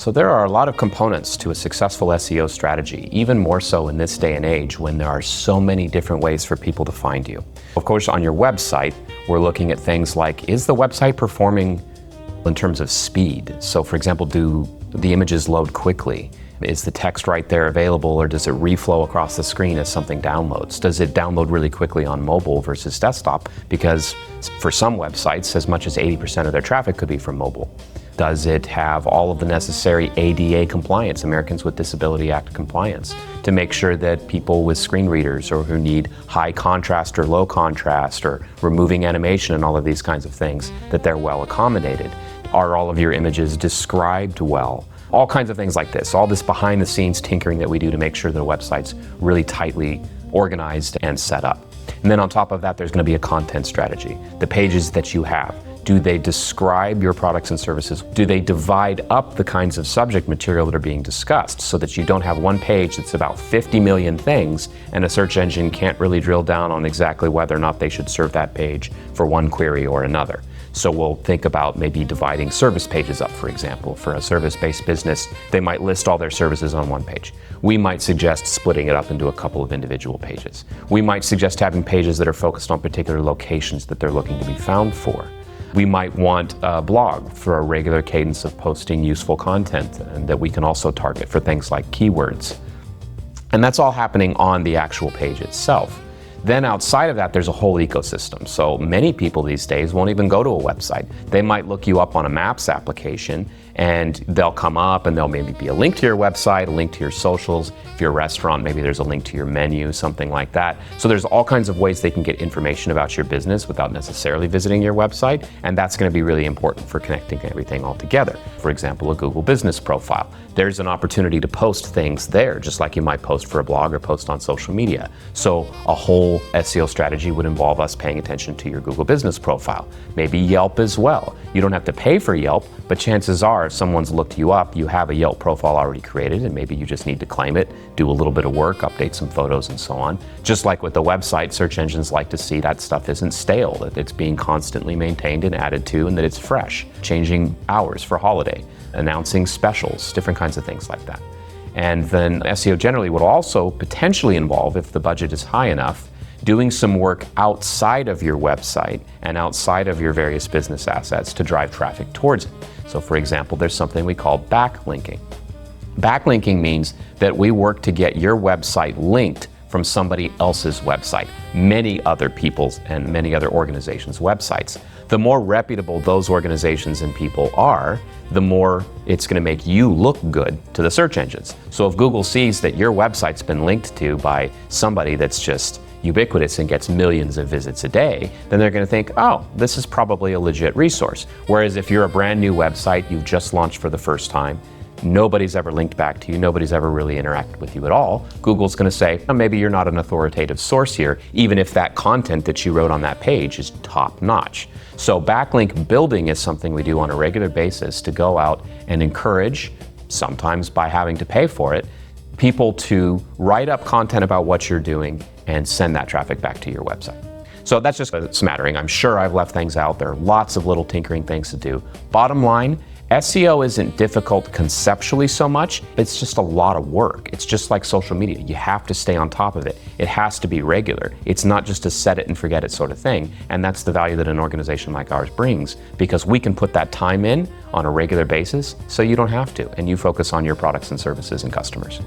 So there are a lot of components to a successful SEO strategy, even more so in this day and age when there are so many different ways for people to find you. Of course, on your website, we're looking at things like, is the website performing in terms of speed? So for example, do the images load quickly? Is the text right there available, or does it reflow across the screen as something downloads? Does it download really quickly on mobile versus desktop? Because for some websites, as much as 80% of their traffic could be from mobile. Does it have all of the necessary ADA compliance, Americans with Disability Act compliance, to make sure that people with screen readers or who need high contrast or low contrast or removing animation and all of these kinds of things, that they're well accommodated? Are all of your images described well? All kinds of things like this, all this behind the scenes tinkering that we do to make sure the website's really tightly organized and set up. And then on top of that, there's going to be a content strategy. The pages that you have, do they describe your products and services? Do they divide up the kinds of subject material that are being discussed so that you don't have one page that's about 50 million things and a search engine can't really drill down on exactly whether or not they should serve that page for one query or another? So we'll think about maybe dividing service pages up, for example. For a service-based business, they might list all their services on one page. We might suggest splitting it up into a couple of individual pages. We might suggest having pages that are focused on particular locations that they're looking to be found for. We might want a blog for a regular cadence of posting useful content, and that we can also target for things like keywords. And that's all happening on the actual page itself. Then outside of that, there's a whole ecosystem. So many people these days won't even go to a website. They might look you up on a Maps application, and they'll come up and there'll maybe be a link to your website, a link to your socials. If you're a restaurant, maybe there's a link to your menu, something like that. So there's all kinds of ways they can get information about your business without necessarily visiting your website, and that's going to be really important for connecting everything all together. For example, a Google business profile. There's an opportunity to post things there, just like you might post for a blog or post on social media. So a whole SEO strategy would involve us paying attention to your Google business profile. Maybe Yelp as well. You don't have to pay for Yelp, but chances are if someone's looked you up, you have a Yelp profile already created, and maybe you just need to claim it, do a little bit of work, update some photos and so on. Just like with the website, search engines like to see that stuff isn't stale, that it's being constantly maintained and added to, and that it's fresh. Changing hours for holiday, announcing specials, different kinds of things like that. And then SEO generally would also potentially involve, if the budget is high enough, doing some work outside of your website and outside of your various business assets to drive traffic towards it. So for example, there's something we call backlinking. Backlinking means that we work to get your website linked from somebody else's website, many other people's and many other organizations' websites. The more reputable those organizations and people are, the more it's going to make you look good to the search engines. So if Google sees that your website's been linked to by somebody that's just ubiquitous and gets millions of visits a day, then they're going to think, oh, this is probably a legit resource. Whereas if you're a brand new website, you've just launched for the first time, nobody's ever linked back to you, nobody's ever really interacted with you at all, Google's going to say, oh, maybe you're not an authoritative source here, even if that content that you wrote on that page is top notch. So backlink building is something we do on a regular basis to go out and encourage, sometimes by having to pay for it, people to write up content about what you're doing and send that traffic back to your website. So that's just a smattering. I'm sure I've left things out. There are lots of little tinkering things to do. Bottom line, SEO isn't difficult conceptually so much, it's just a lot of work. It's just like social media. You have to stay on top of it. It has to be regular. It's not just a set it and forget it sort of thing. And that's the value that an organization like ours brings, because we can put that time in on a regular basis so you don't have to, and you focus on your products and services and customers.